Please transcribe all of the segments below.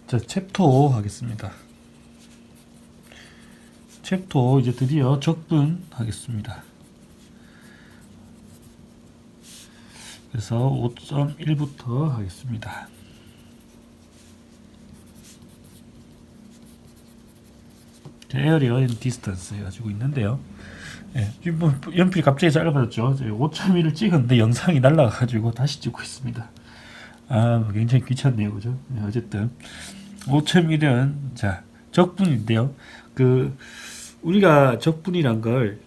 자, 챕터 5 하겠습니다. 챕터 5 이제 드디어 적분하겠습니다. 그래서 5.1부터 하겠습니다. 에어리어 앤 디스턴스 해가지고 있는데요. 예, 연필이 갑자기 짧아졌죠. 5.1을 찍었는데 영상이 날라가가지고 다시 찍고 있습니다. 굉장히 귀찮네요, 그죠? 네, 어쨌든 5.1은 자 적분인데요. 우리가 적분이란 걸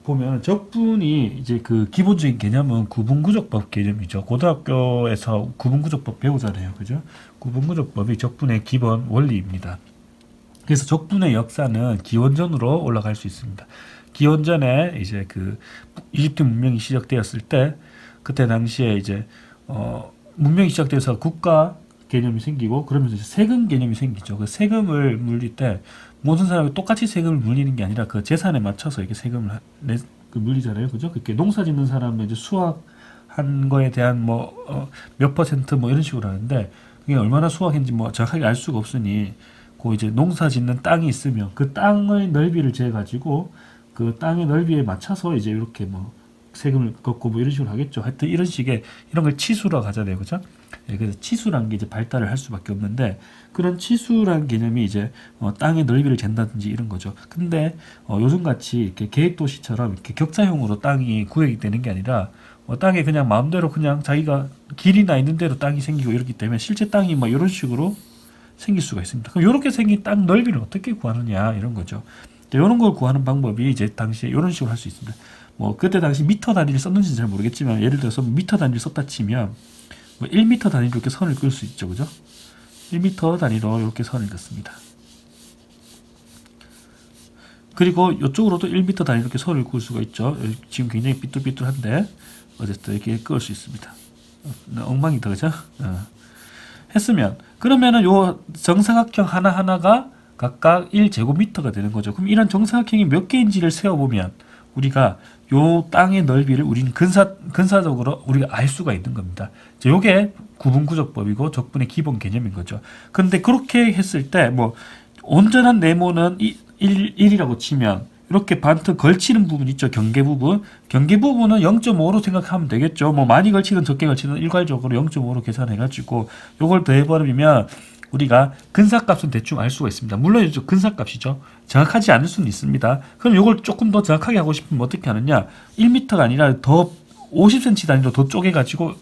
보면 적분이 이제 기본적인 개념은 구분구조법 개념이죠. 고등학교에서 구분구조법 배우잖아요, 그죠? 구분구조법이 적분의 기본 원리입니다. 그래서 적분의 역사는 기원전으로 올라갈 수 있습니다. 기원전에 이제 이집트 문명이 시작되었을 때, 그때 당시에 이제 문명이 시작돼서 국가 개념이 생기고, 그러면서 이제 세금 개념이 생기죠. 그 세금을 물릴 때 모든 사람이 똑같이 세금을 물리는 게 아니라 그 재산에 맞춰서 이렇게 세금을 물리잖아요, 그죠? 그렇게 농사 짓는 사람은 이제 수확한 거에 대한 몇 퍼센트 이런 식으로 하는데, 그게 얼마나 수확했는지 정확하게 알 수가 없으니. 이제 농사 짓는 땅이 있으면 그 땅의 넓이를 재가지고 그 땅의 넓이에 맞춰서 이제 이렇게 세금을 걷고 이런 식으로 하겠죠. 하여튼 이런 식의 이런 걸 치수라고 하잖아요, 그죠? 예, 그래서 치수라는 게 이제 발달을 할 수밖에 없는데, 그런 치수라는 개념이 이제 땅의 넓이를 잰다든지 이런 거죠. 근데 요즘 같이 이렇게 계획도시처럼 이렇게 격자형으로 땅이 구획이 되는 게 아니라 땅에 그냥 마음대로 그냥 자기가 길이나 있는 대로 땅이 생기고 이렇기 때문에 실제 땅이 이런 식으로 생길 수가 있습니다. 그럼 이렇게 생긴 땅 넓이를 어떻게 구하느냐 이런 거죠. 이런 걸 구하는 방법이 이제 당시에 이런 식으로 할 수 있습니다. 그때 당시 미터 단위를 썼는지 잘 모르겠지만, 예를 들어서 미터 단위를 썼다 치면 1미터 단위로 이렇게 선을 그을 수 있죠, 그죠? 1미터 단위로 이렇게 선을 긋습니다. 그리고 이쪽으로도 1미터 단위로 이렇게 선을 그을 수가 있죠. 지금 굉장히 삐뚤삐뚤한데 어쨌든 이렇게 그을 수 있습니다. 엉망이다, 그죠? 했으면, 그러면은 요 정사각형 하나하나가 각각 1제곱미터가 되는 거죠. 그럼 이런 정사각형이 몇 개인지를 세어보면 우리가 요 땅의 넓이를 우리는 근사적으로 우리가 알 수가 있는 겁니다. 요게 구분구조법이고 적분의 기본 개념인 거죠. 근데 그렇게 했을 때 온전한 네모는 1이라고 치면 이렇게 반트 걸치는 부분 있죠. 경계 부분. 경계 부분은 0.5로 생각하면 되겠죠. 많이 걸치든 적게 걸치든 일괄적으로 0.5로 계산해가지고 요걸 더해버리면 우리가 근사값은 대충 알 수가 있습니다. 물론 근사값이죠. 정확하지 않을 수는 있습니다. 그럼 요걸 조금 더 정확하게 하고 싶으면 어떻게 하느냐. 1m가 아니라 더 50cm 단위로 더 쪼개가지고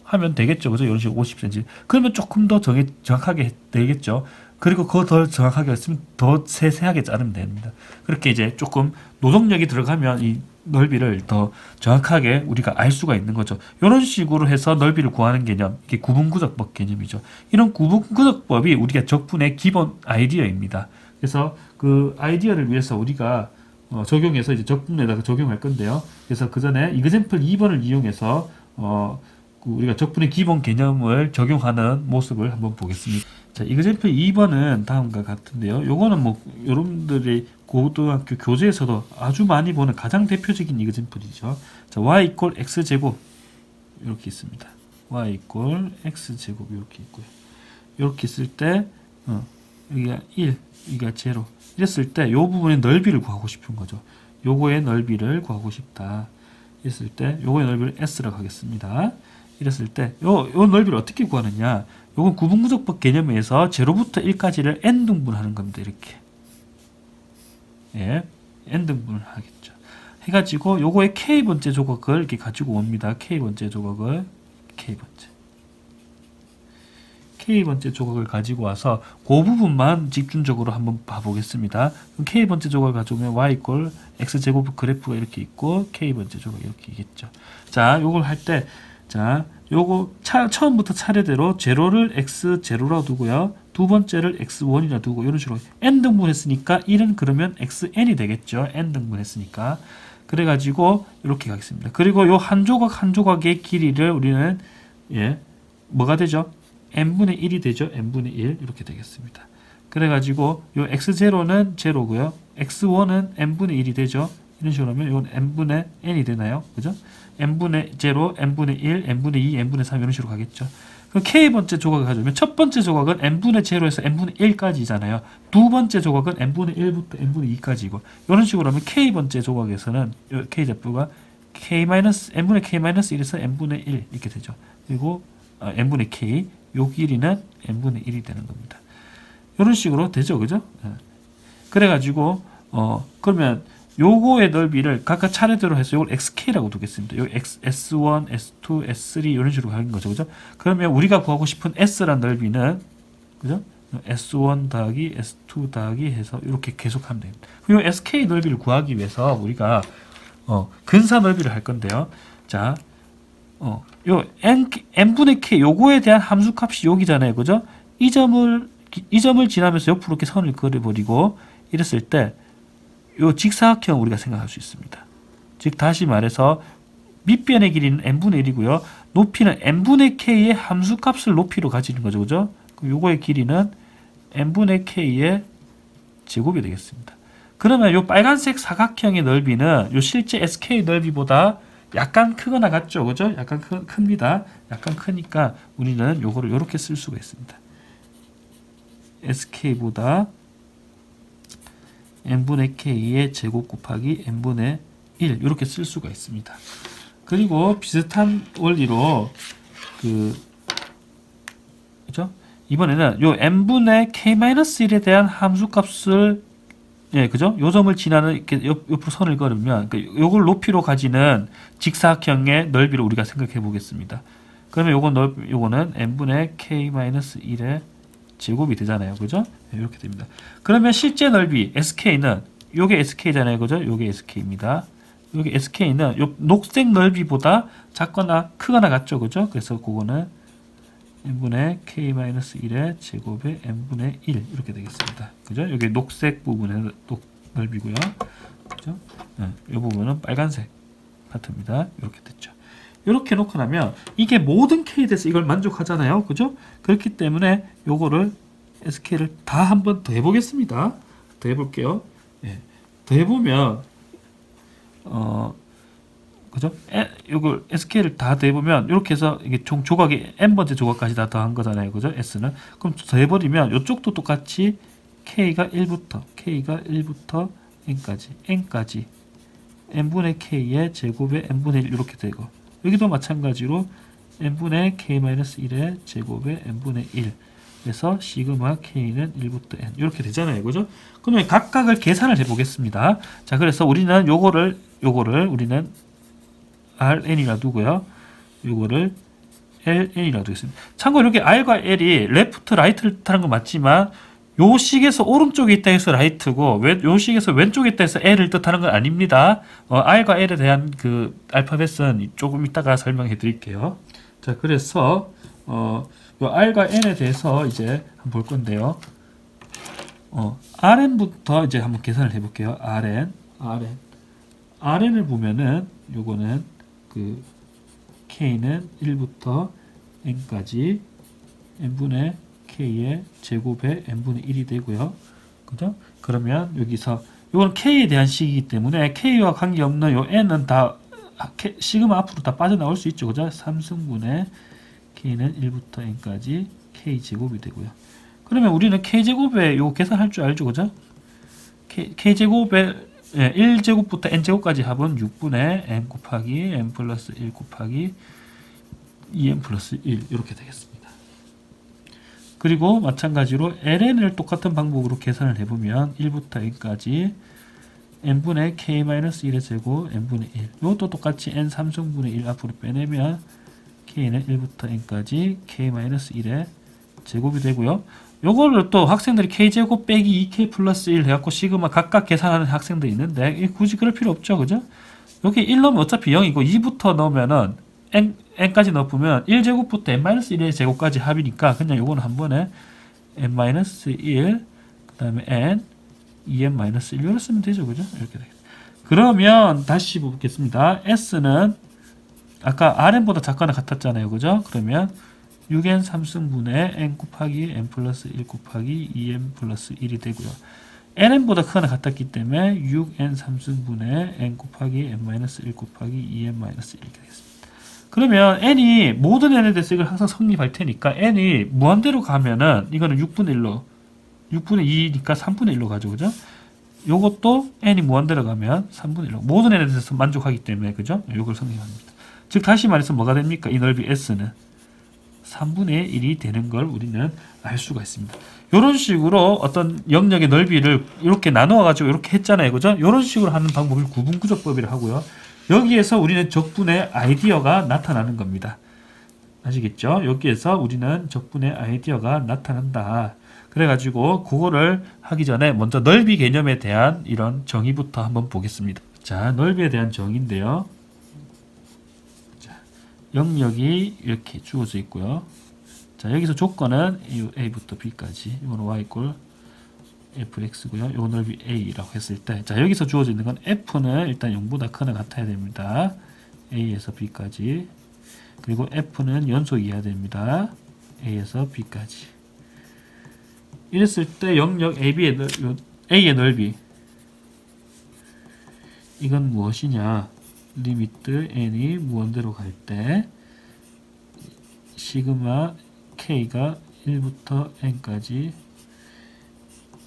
하면 되겠죠. 그죠? 이런 식으로 50cm. 그러면 조금 더 정확하게 되겠죠. 그리고 그거 더 정확하게 했으면 더 세세하게 자르면 됩니다. 그렇게 이제 조금 노동력이 들어가면 이 넓이를 더 정확하게 우리가 알 수가 있는 거죠. 이런 식으로 해서 넓이를 구하는 개념, 이게 구분구적법 개념이죠. 이런 구분구적법이 우리가 적분의 기본 아이디어입니다. 그래서 그 아이디어를 위해서 우리가 적용해서 이제 적분에다가 적용할 건데요. 그래서 그 전에 이그샘플 2번을 이용해서 우리가 적분의 기본 개념을 적용하는 모습을 한번 보겠습니다. 자, 이그샘플 2번은 다음과 같은데요. 요거는 여러분들이 고등학교 교재에서도 아주 많이 보는 가장 대표적인 이그샘플이죠. 자, y 이퀄 x제곱 이렇게 있습니다. y 이퀄 x제곱 이렇게 있고요. 이렇게 있을 때 여기가 1, 여기가 0 이랬을 때 요 부분의 넓이를 구하고 싶은 거죠. 요거의 넓이를 구하고 싶다. 이랬을 때 요거의 넓이를 s라고 하겠습니다. 이랬을 때 요 넓이를 어떻게 구하느냐. 요건 구분구조법 개념에서 0부터 1까지를 n등분하는 겁니다. 이렇게. 예, n등분을 하겠죠. 해가지고 요거의 k번째 조각을 이렇게 가지고 옵니다. k번째 조각을 k번째 조각을 가지고 와서 그 부분만 집중적으로 한번 봐보겠습니다. 그럼 k번째 조각을 가져오면 y 이퀄 x제곱 그래프가 이렇게 있고 k번째 조각 이렇게 있겠죠. 자, 요걸 할 때 자, 요거 처음부터 차례대로 제로를 x0라고 두고요. 두 번째를 x1이라 두고 이런 식으로 n등분 했으니까 1은 그러면 xn이 되겠죠. n등분 했으니까. 그래가지고 이렇게 가겠습니다. 그리고 요 한 조각 한 조각의 길이를 우리는 뭐가 되죠? n분의 1이 되죠. n분의 1 이렇게 되겠습니다. 그래가지고 요 x0는 0고요. x1은 n분의 1이 되죠. 이런 식으로 하면 이건 n분의 n이 되나요? 그죠? n분의 0, n분의 1, n분의 2, n분의 3 이런 식으로 가겠죠. 그럼 k번째 조각을 가져오면 첫 번째 조각은 n분의 0에서 n분의 1까지잖아요. 두 번째 조각은 n분의 1부터 n분의 2까지고 이런 식으로 하면 k번째 조각에서는 k제프가 n분의 k-1에서 n분의 1 이렇게 되죠. 그리고 n분의 k 요 길이는 n분의 1이 되는 겁니다. 이런 식으로 되죠. 그죠? 그래가지고 그러면 요거의 넓이를 각각 차례대로 해서 이걸 xk라고 두겠습니다. 요 s1, s2, s3 이런 식으로 가는 거죠. 그죠? 그러면 우리가 구하고 싶은 s란 넓이는 그죠? s1 더하기 s2 더하기 해서 이렇게 계속 하면 됩니다. 그리고 sk 넓이를 구하기 위해서 우리가 근사 넓이를 할 건데요. 자, 요 n분의 k 요거에 대한 함수 값이 여기잖아요. 그죠? 이 점을 지나면서 옆으로 이렇게 선을 그려버리고 이랬을 때 요 직사각형 우리가 생각할 수 있습니다. 즉 다시 말해서 밑변의 길이는 n분의 1이고요. 높이는 n분의 k의 함수값을 높이로 가지는 거죠. 그죠? 그럼 요거의 길이는 n분의 k의 제곱이 되겠습니다. 그러면 요 빨간색 사각형의 넓이는 요 실제 SK 넓이보다 약간 크거나 같죠. 그죠? 약간 큽니다. 약간 크니까 우리는 요거를 요렇게 쓸 수가 있습니다. SK보다 n분의 k의 제곱 곱하기 n분의 1 이렇게 쓸 수가 있습니다. 그리고 비슷한 원리로 그죠? 이번에는 요 n분의 k-1에 대한 함수값을 그죠? 요 점을 지나는 이렇게 옆으로 선을 그으면 요걸 높이로 가지는 직사각형의 넓이를 우리가 생각해 보겠습니다. 그러면 요거는 n분의 k-1의 제곱이 되잖아요. 그죠? 이렇게 됩니다. 그러면 실제 넓이 sk는 요게 sk잖아요. 그죠? 요게 sk입니다. 요게 sk는 요 녹색 넓이보다 작거나 크거나 같죠. 그죠? 그래서 그거는 n분의 k-1의 제곱에 n분의 1 이렇게 되겠습니다. 그죠? 여기 녹색 부분의 넓이고요. 그죠? 이 부분은 빨간색 파트입니다. 이렇게 됐죠. 이렇게 놓고 나면 이게 모든 k에 대해서 이걸 만족하잖아요. 그죠? 그렇기 때문에 요거를 sk를 다 한번 더 해보겠습니다. 더 해볼게요. 더 해보면 그죠? 이걸 sk를 다 더해보면 이렇게 해서 이게 총 조각이 n번째 조각까지 다 더한 거잖아요. 그죠? s는 그럼 더해버리면 이쪽도 똑같이 k가 1부터 n까지 n분의 k의 제곱에 n분의 1 이렇게 되고 여기도 마찬가지로 n분의 k-1의 제곱에 n분의 1 그래서 시그마 k는 1부터 n 이렇게 되잖아요. 그죠? 그러면 각각을 계산을 해보겠습니다. 자, 그래서 우리는 요거를 우리는 rn이라 두고요. 요거를 ln이라 두겠습니다. 참고로 이렇게 r과 l이 레프트, 라이트를 뜻하는 건 맞지만 요 식에서 오른쪽에 있다 해서 라이트고 요 식에서 왼쪽에 있다 해서 L을 뜻하는 건 아닙니다. R과 L에 대한 그 알파벳은 조금 이따가 설명해 드릴게요. 자, 그래서 요 R과 N에 대해서 이제 한번 볼 건데요. RN부터 이제 한번 계산을 해 볼게요. RN을 보면은 요거는 그 K는 1부터 N까지 n분의 k의 제곱에 n분의 1이 되고요. 그죠? 그러면 여기서 이건 k에 대한 식이기 때문에 k와 관계없는 요 n은 다 시그마 앞으로 다 빠져나올 수 있죠. 그죠? 3승분의 k는 1부터 n까지 k제곱이 되고요. 그러면 우리는 k제곱에 요거 계산할 줄 알죠. 그죠? k제곱에 1제곱부터 n제곱까지 합은 6분의 n 곱하기 n 플러스 1 곱하기 2n 플러스 1 이렇게 되겠습니다. 그리고 마찬가지로 ln을 똑같은 방법으로 계산을 해보면 1부터 n까지 n분의 k-1의 제곱 n분의 1 이것도 똑같이 n 3승분의 1 앞으로 빼내면 k는 1부터 n까지 k-1의 제곱이 되고요. 요거를 또 학생들이 k제곱 빼기 2k 플러스 1 해갖고 시그마 각각 계산하는 학생들이 있는데 굳이 그럴 필요 없죠. 그죠? 여기 1 넣으면 어차피 0이고 2부터 넣으면은 n까지 넣어보면 1제곱부터 n-1의 제곱까지 합이니까 그냥 요거는 한 번에 n-1 그 다음에 n 2n-1 이렇게 쓰면 되죠. 그죠? 이렇게 되겠습니다. 그러면 다시 보겠습니다. s는 아까 rn보다 작거나 같았잖아요. 그죠? 그러면 6n 3승분의 n 곱하기 n 플러스 1 곱하기 2n 플러스 1이 되고요. ln보다 크거나 같았기 때문에 6n 3승분의 n 곱하기 n-1 곱하기 2n-1 이렇게 되겠습니다. 그러면 n이 모든 n에 대해서 이걸 항상 성립할 테니까 n이 무한대로 가면은 이거는 6분의 1로 6분의 2니까 3분의 1로 가죠. 그죠? 요것도 n이 무한대로 가면 3분의 1로 모든 n에 대해서 만족하기 때문에 그죠? 요걸 성립합니다. 즉 다시 말해서 뭐가 됩니까? 이 넓이 s는 3분의 1이 되는 걸 우리는 알 수가 있습니다. 이런 식으로 어떤 영역의 넓이를 이렇게 나누어 가지고 이렇게 했잖아요. 그죠? 이런 식으로 하는 방법을 구분구조법이라고 하고요. 여기에서 우리는 적분의 아이디어가 나타나는 겁니다. 아시겠죠? 여기에서 우리는 적분의 아이디어가 나타난다. 그래가지고 그거를 하기 전에 먼저 넓이 개념에 대한 이런 정의부터 한번 보겠습니다. 자, 넓이에 대한 정의인데요. 자, 영역이 이렇게 주어져 있고요. 자, 여기서 조건은 a부터 b까지 이거는 y 꼴 fx고요. 요 넓이 a라고 했을 때, 자, 여기서 주어져 있는 건 f는 일단 0보다 크거나 같아야 됩니다. a에서 b까지. 그리고 f는 연속이어야 됩니다. a에서 b까지. 이랬을 때 영역 a의 넓이 이건 무엇이냐? 리미트 n이 무한대로 갈 때 시그마 k가 1부터 n까지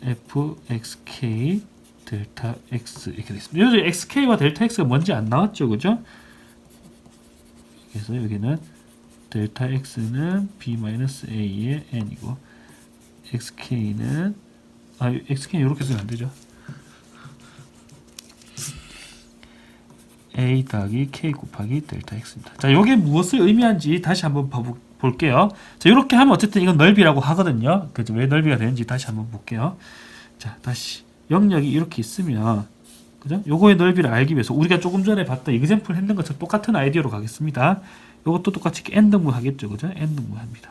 fxk 델타 x 이렇게 되겠습니다. 여기 xk와 델타 x가 뭔지 안 나왔죠, 그죠? 그래서 여기는 델타 x는 b-a의 n이고 xk는 xk는 이렇게 쓰면 안 되죠. a 더하기 k 곱하기 델타 x입니다. 자, 이게 무엇을 의미하는지 다시 한번 볼게요. 자, 이렇게 하면 어쨌든 이건 넓이라고 하거든요. 그래서 왜 넓이가 되는지 다시 한번 볼게요. 자, 다시 영역이 이렇게 있으면 그죠? 요거의 넓이를 알기 위해서 우리가 조금 전에 봤던 example 했는 것처럼 똑같은 아이디어로 가겠습니다. 요것도 똑같이 n등분 하겠죠, 그죠? n등분 합니다.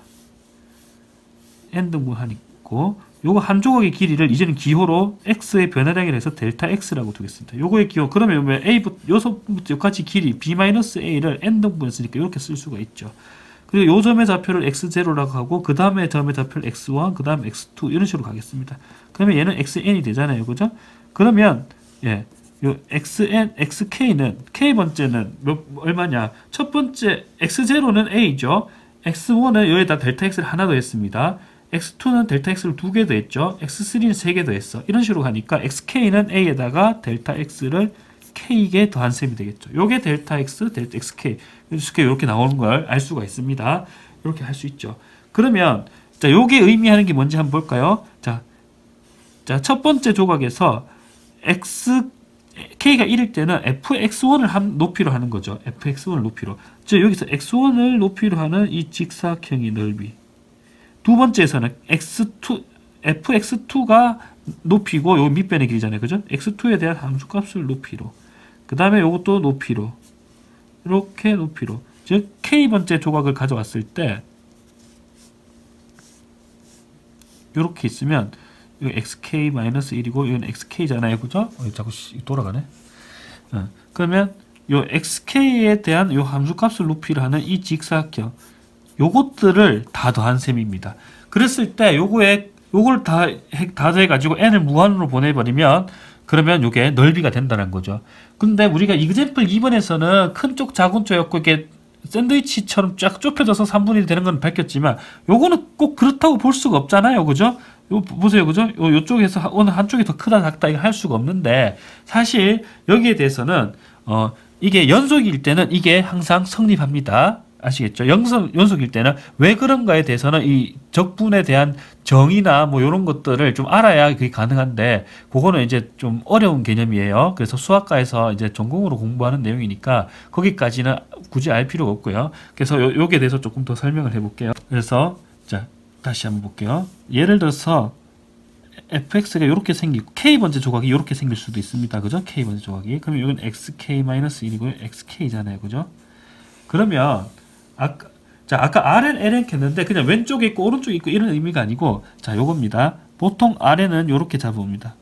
n등분 하니고 요거 한 조각의 길이를 이제는 기호로 x의 변화량이라 해서 델타 x라고 두겠습니다. 요거의 기호, 그러면 왜 a부터 요소부터 여기까지 길이 b-a를 n등분 했으니까 이렇게 쓸 수가 있죠. 그리고 요 점의 좌표를 x0라고 하고 그 다음에 점의 좌표를 x1, 그 다음에 x2 이런 식으로 가겠습니다. 그러면 얘는 xn이 되잖아요, 그죠? 그러면 예, 요 xk는 k번째는 얼마냐? 첫 번째 x0는 a죠. x1은 여기다 델타 x를 하나 더 했습니다. x2는 델타 x를 2개 더 했죠. x3는 3개 더 했어. 이런 식으로 가니까 xk는 a에다가 델타 x를 k개 더한 셈이 되겠죠. 요게 델타 x, 델타 xk 이렇게 나오는 걸 알 수가 있습니다. 이렇게 할 수 있죠. 그러면 자, 요게 의미하는 게 뭔지 한번 볼까요? 자, 첫 번째 조각에서 k가 1일 때는 fx1을 높이로 하는 거죠. fx1을 높이로. 즉 여기서 x1을 높이로 하는 이 직사각형의 넓이. 두 번째에서는 fx2가 높이고 요 밑변의 길이잖아요. 그죠? x2에 대한 함수값을 높이로. 그 다음에 요것도 높이로. 이렇게 높이로. 즉 k번째 조각을 가져왔을 때 이렇게 있으면 이거 xk-1이고 이건 xk잖아요. 그죠? 자꾸 돌아가네. 그러면 요 xk에 대한 요 함수값을 높이로 하는 이 직사각형 요것들을 다 더한 셈입니다. 그랬을 때 요걸 다 더해가지고 n을 무한으로 보내버리면 그러면 요게 넓이가 된다는 거죠. 근데 우리가 example 2번에서는 큰 쪽 작은 쪽이었고 이게 샌드위치처럼 쫙 좁혀져서 3분의 1 되는 건 밝혔지만 요거는 꼭 그렇다고 볼 수가 없잖아요. 그죠? 요 보세요. 그죠? 요쪽에서 어느 한쪽이 더 크다 작다 이거 할 수가 없는데 사실 여기에 대해서는 이게 연속일 때는 이게 항상 성립합니다. 아시겠죠? 연속일 때는 왜 그런가에 대해서는 이 적분에 대한 정의나 뭐 이런 것들을 좀 알아야 그게 가능한데 그거는 이제 좀 어려운 개념이에요. 그래서 수학과에서 이제 전공으로 공부하는 내용이니까 거기까지는 굳이 알 필요가 없고요. 그래서 요게 대해서 조금 더 설명을 해볼게요. 그래서 자, 다시 한번 볼게요. 예를 들어서 fx가 이렇게 생기고 k번째 조각이 이렇게 생길 수도 있습니다. 그죠? k번째 조각이. 그러면 이건 xk-1이고 xk잖아요. 그죠? 그러면 아까 Rn, Ln 했는데 그냥 왼쪽에 있고 오른쪽에 있고 이런 의미가 아니고 자, 요겁니다. 보통 Rn은 요렇게 잡아봅니다.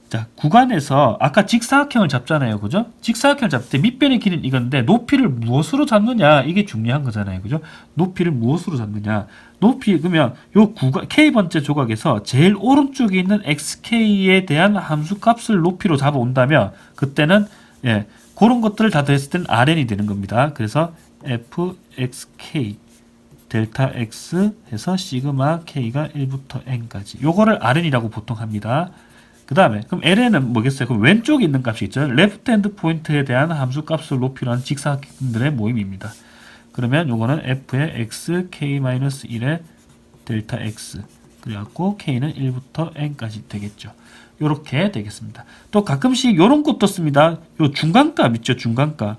자, 구간에서 아까 직사각형을 잡잖아요. 그죠? 직사각형을 잡을 때 밑변의 길이는 이건데 높이를 무엇으로 잡느냐 이게 중요한 거잖아요. 그죠? 높이를 무엇으로 잡느냐. 높이 그러면 요 구간 k번째 조각에서 제일 오른쪽에 있는 xk에 대한 함수 값을 높이로 잡아 온다면 그때는 예, 그런 것들을 다 더했을 때는 rn이 되는 겁니다. 그래서 fxk 델타 x 해서 시그마 k가 1부터 n까지 요거를 rn이라고 보통 합니다. 그 다음에 그럼 ln은 뭐겠어요? 그럼 왼쪽에 있는 값이 있죠. 레프트 핸드 포인트에 대한 함수 값을 높이로 한 직사각형들의 모임입니다. 그러면 요거는 f의 x k-1의 델타 x 그래갖고 k는 1부터 n까지 되겠죠. 요렇게 되겠습니다. 또 가끔씩 요런 것도 씁니다. 요 중간값 있죠. 중간값.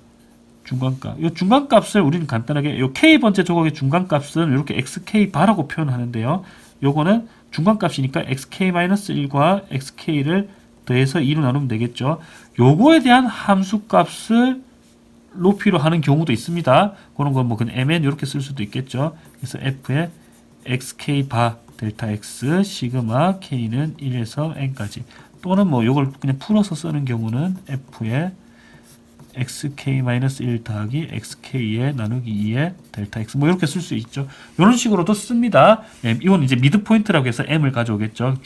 요 중간값을 우리는 간단하게 요 k번째 조각의 중간값은 이렇게 xk 바라고 표현하는데요. 요거는 중간값이니까 xk-1과 xk를 더해서 2로 나누면 되겠죠. 요거에 대한 함수값을 높이로 하는 경우도 있습니다. 그런 건 뭐 그냥 mn 이렇게 쓸 수도 있겠죠. 그래서 f의 xk 바 델타 x 시그마 k는 1에서 n까지 또는 뭐 요걸 그냥 풀어서 쓰는 경우는 f의 xk-1 더하기 xk의 나누기 2의 델타 x 뭐 이렇게 쓸 수 있죠. 이런 식으로도 씁니다. 예, 이건 이제 미드 포인트라고 해서 m을 가져오겠죠.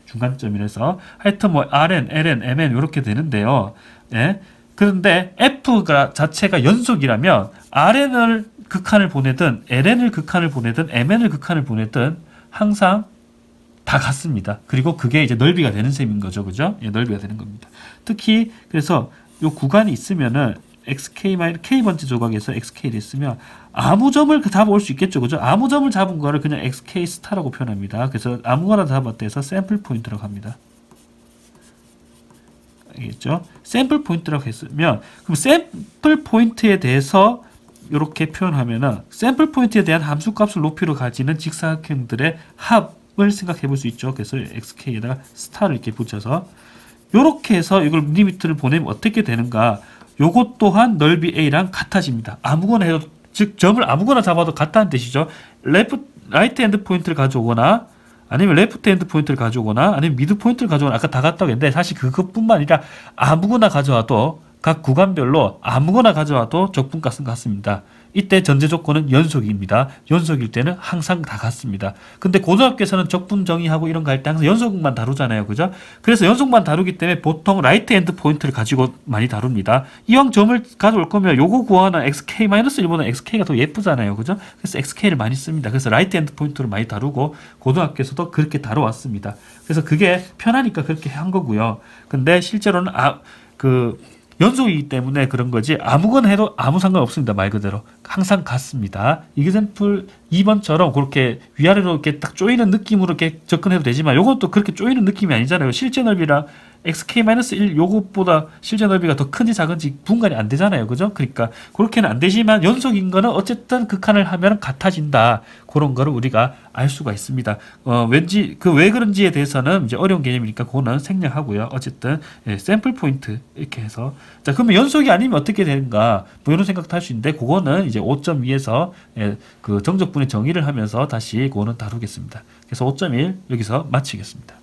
중간점이라서 하여튼 뭐 rn, ln, mn 이렇게 되는데요. 예. 그런데 f가 자체가 연속이라면 rn을 극한을 보내든 ln을 극한을 보내든 mn을 극한을 보내든 항상 다 같습니다. 그리고 그게 이제 넓이가 되는 셈인 거죠. 그죠? 예, 넓이가 되는 겁니다. 특히 그래서 요 구간이 있으면은 k번째 조각에서 xk를 있으면 아무 점을 잡아올 수 있겠죠. 그죠? 아무 점을 잡은 거를 그냥 xk 스타라고 표현합니다. 그래서 아무거나 잡았다 해서 샘플 포인트라고 합니다. 알겠죠? 샘플 포인트라고 했으면 그럼 샘플 포인트에 대해서 이렇게 표현하면은 샘플 포인트에 대한 함수 값을 높이로 가지는 직사각형들의 합을 생각해 볼 수 있죠. 그래서 xk에다가 스타를 이렇게 붙여서 요렇게 해서 이걸 리미트를 보내면 어떻게 되는가? 요것 또한 넓이 a랑 같아집니다. 아무거나 해도 즉 점을 아무거나 잡아도 같다는 뜻이죠. 라이트 핸드 포인트를 가져오거나 아니면 레프트 핸드 포인트를 가져오거나 아니면 미드 포인트를 가져오거나 아까 다 같다고 했는데 사실 그것뿐만 아니라 아무거나 가져와도 각 구간별로 아무거나 가져와도 적분값은 같습니다. 이때 전제 조건은 연속입니다. 연속일 때는 항상 다 같습니다. 근데 고등학교에서는 적분 정의하고 이런 거 할 때 항상 연속만 다루잖아요. 그죠? 그래서 연속만 다루기 때문에 보통 라이트 핸드 포인트를 가지고 많이 다룹니다. 이왕 점을 가져올 거면 요거 구하는 xk-1보다 xk가 더 예쁘잖아요. 그죠? 그래서 xk를 많이 씁니다. 그래서 라이트 핸드 포인트를 많이 다루고 고등학교에서도 그렇게 다뤄왔습니다. 그래서 그게 편하니까 그렇게 한 거고요. 근데 실제로는 연속이기 때문에 그런 거지 아무거나 해도 아무 상관없습니다. 말 그대로 항상 같습니다. 이그샘플 2번처럼 그렇게 위아래로 이렇게 딱 조이는 느낌으로 이렇게 접근해도 되지만 요것도 그렇게 조이는 느낌이 아니잖아요. 실제 넓이랑 xk-1 요것보다 실제 넓이가 더 큰지 작은지 분간이 안 되잖아요. 그죠? 그러니까 그렇게는 안 되지만 연속인 거는 어쨌든 극한을 하면 같아진다. 그런 거를 우리가 알 수가 있습니다. 왠지 왜 그런지에 대해서는 이제 어려운 개념이니까 그거는 생략하고요. 어쨌든 예, 샘플 포인트 이렇게 해서 자 그러면 연속이 아니면 어떻게 되는가 뭐 이런 생각도 할 수 있는데 그거는 이제 5.2에서 예, 그 정적분의 정의를 하면서 다시 그거는 다루겠습니다. 그래서 5.1 여기서 마치겠습니다.